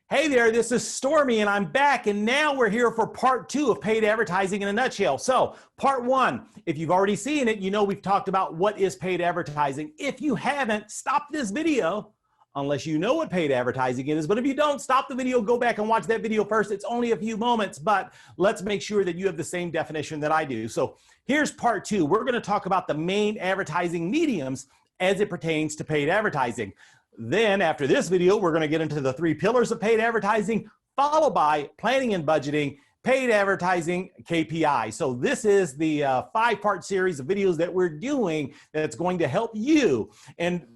Hey there, this is Stormy and I'm back, and now we're here for part 2 of paid advertising in a nutshell. So part 1, if you've already seen it, you know we've talked about what is paid advertising. If you haven't, stop this video unless you know what paid advertising is. But if you don't, stop the video, go back and watch that video first. It's only a few moments, but let's make sure that you have the same definition that I do. So here's part 2. We're going to talk about the main advertising mediums as it pertains to paid advertising. Then after this video, we're going to get into the 3 pillars of paid advertising, followed by planning and budgeting, paid advertising KPI. So this is the 5-part series of videos that we're doing that's going to help you. And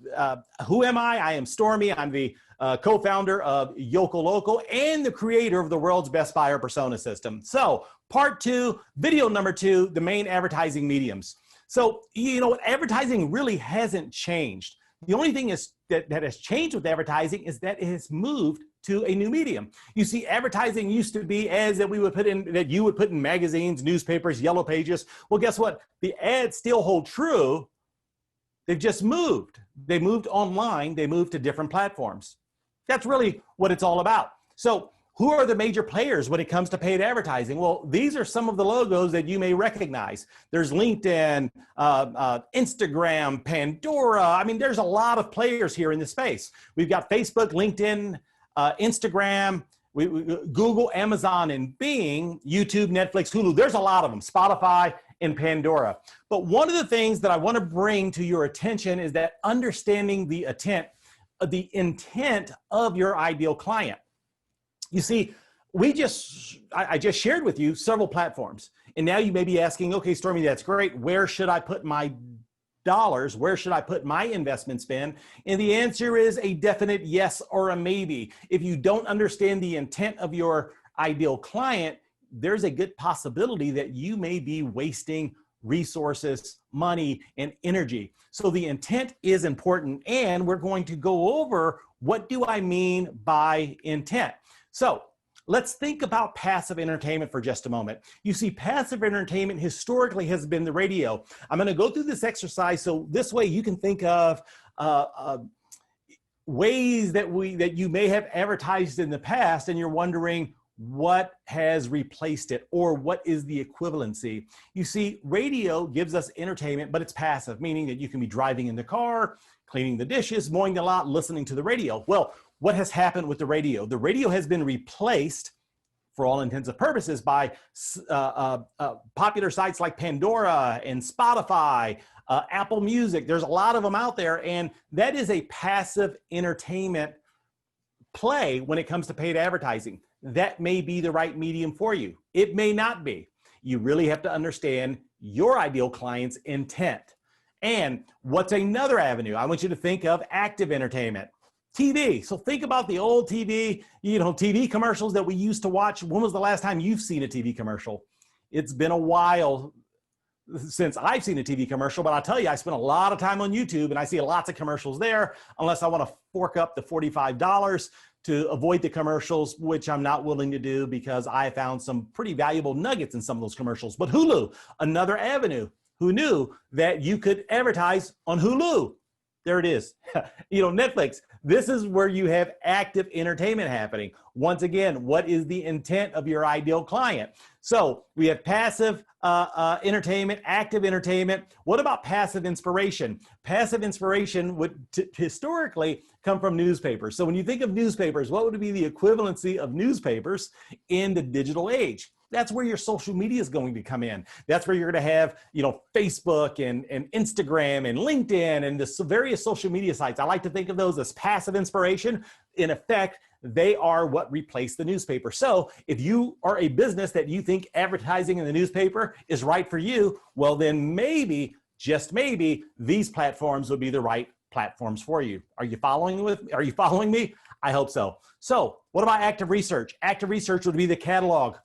who am I? I am Stormy. I'm the co-founder of Yokel Local and the creator of the world's best buyer persona system. So part 2, video number 2, the main advertising mediums. So, you know what, advertising really hasn't changed. The only thing is that has changed with advertising is that it has moved to a new medium. You see, advertising used to be ads that you would put in magazines, newspapers, yellow pages. Well, guess what? The ads still hold true. They've just moved. They moved online. They moved to different platforms. That's really what it's all about. So who are the major players when it comes to paid advertising? Well, these are some of the logos that you may recognize. There's LinkedIn, Instagram, Pandora. I mean, there's a lot of players here in this space. We've got Facebook, LinkedIn, Instagram, Google, Amazon, and Bing, YouTube, Netflix, Hulu. There's a lot of them, Spotify and Pandora. But one of the things that I want to bring to your attention is that understanding the intent of your ideal client. You see, I just shared with you several platforms, and now you may be asking, okay, Stormy, that's great. Where should I put my dollars? Where should I put my investment spend? And the answer is a definite yes or a maybe. If you don't understand the intent of your ideal client, there's a good possibility that you may be wasting resources, money, and energy. So the intent is important, and we're going to go over what do I mean by intent. So let's think about passive entertainment for just a moment. You see, passive entertainment historically has been the radio. I'm going to go through this exercise so this way you can think of ways that you may have advertised in the past, and you're wondering what has replaced it or what is the equivalency. You see, radio gives us entertainment, but it's passive, meaning that you can be driving in the car, cleaning the dishes, mowing the lot, listening to the radio. Well, what has happened with the radio? The radio has been replaced, for all intents and purposes, by popular sites like Pandora and Spotify, Apple Music. There's a lot of them out there, and that is a passive entertainment play when it comes to paid advertising. That may be the right medium for you. It may not be. You really have to understand your ideal client's intent. And what's another avenue? I want you to think of active entertainment. TV. So think about the old TV, TV commercials that we used to watch. When was the last time you've seen a TV commercial? It's been a while since I've seen a TV commercial, but I'll tell you, I spent a lot of time on YouTube and I see lots of commercials there, unless I want to fork up the $45 to avoid the commercials, which I'm not willing to do because I found some pretty valuable nuggets in some of those commercials. But Hulu, another avenue. Who knew that you could advertise on Hulu? There it is. Netflix. This is where you have active entertainment happening. Once again, what is the intent of your ideal client? So we have passive entertainment, active entertainment. What about passive inspiration? Passive inspiration would historically come from newspapers. So when you think of newspapers, what would be the equivalency of newspapers in the digital age? That's where your social media is going to come in. That's where you're going to have, Facebook and Instagram and LinkedIn and the various social media sites. I like to think of those as passive inspiration. In effect, they are what replaced the newspaper. So if you are a business that you think advertising in the newspaper is right for you, well, then maybe, just maybe, these platforms would be the right platforms for you. Are you following me? I hope so. So what about active research? Active research would be the catalog.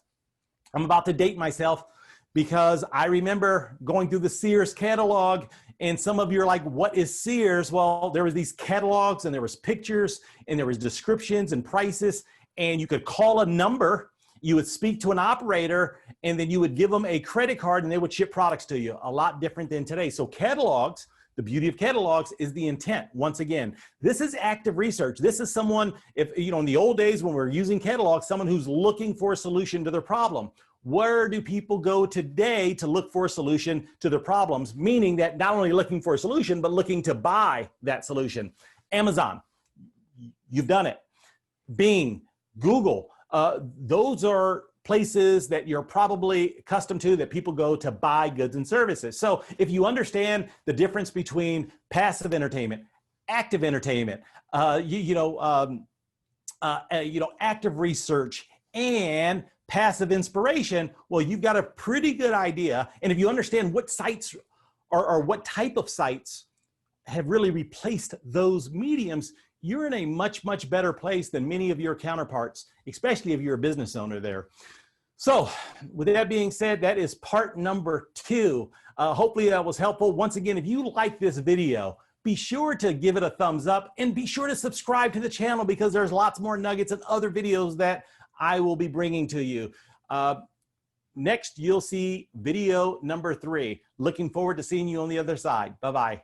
I'm about to date myself because I remember going through the Sears catalog, and some of you are like, what is Sears? Well, there was these catalogs and there was pictures and there was descriptions and prices, and you could call a number, you would speak to an operator, and then you would give them a credit card and they would ship products to you. A lot different than today. So catalogs The beauty of catalogs is the intent. Once again, this is active research. This is someone, if you know, in the old days when we're using catalogs, someone who's looking for a solution to their problem. Where do people go today to look for a solution to their problems? Meaning that not only looking for a solution, but looking to buy that solution. Amazon, you've done it. Bing, Google, those are places that you're probably accustomed to, that people go to buy goods and services. So if you understand the difference between passive entertainment, active entertainment, active research, and passive inspiration, well, you've got a pretty good idea. And if you understand what sites or what type of sites have really replaced those mediums, you're in a much, much better place than many of your counterparts, especially if you're a business owner there. So with that being said, that is part number 2. Hopefully that was helpful. Once again, if you like this video, be sure to give it a thumbs up and be sure to subscribe to the channel, because there's lots more nuggets and other videos that I will be bringing to you. Next, you'll see video number 3. Looking forward to seeing you on the other side. Bye-bye.